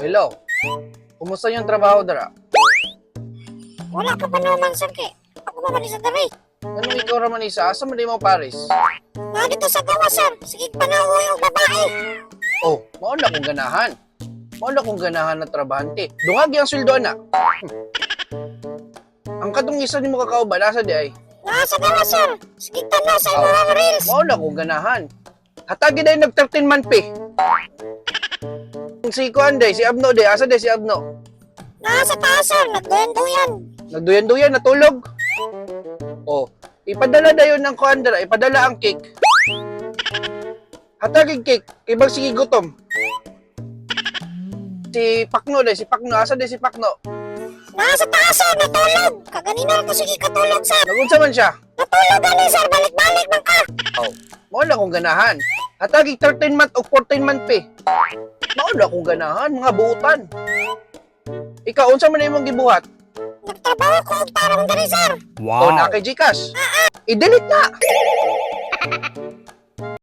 Hello. Kumusta yung trabaho dara? Wala ka pa naman, sir, kay ako maman sa dari. Anong ikaw raman isa? Asa man di mo Paris? Nga dito sa gawa, sir. Sige panahoy ang babae. Oh, mao na kong ganahan. Mao na kong ganahan na trabahante. Dungag yung sweldo na. Ang katong isa ni mo kakauban, nasa di ay? Nga sa gawa, sir. Sige tanaw sa imong reels. Mao na kong ganahan. Hatagi day nag 13 man pay. Si Kuan day, si Abno day, asa day si Abno? Nga sa taas, sir. Nagduyan-duyan. Nagduyan-duyan, natulog. Oh, ipadala dayon ng Kuan dara, ipadala ang cake. Hatagig cake, ibang sige gutom. Si Pakno day, si Pakno, asa day si Pakno? Nga sa taas, sir. Natulog. Kaganina ko sige katulog, sir. Nagunsa man siya? Natulog gani, sir. Balik-balik man ka. Oh, mao na kong ganahan. Hatagig 13 month o 14 month pay. Mao na kong ganahan, mga buutan. Ikaw, unsa man imong gibuhat? Nagtrabaho ko og tarong diri, sir. O, na kay Gcash. I-delete na.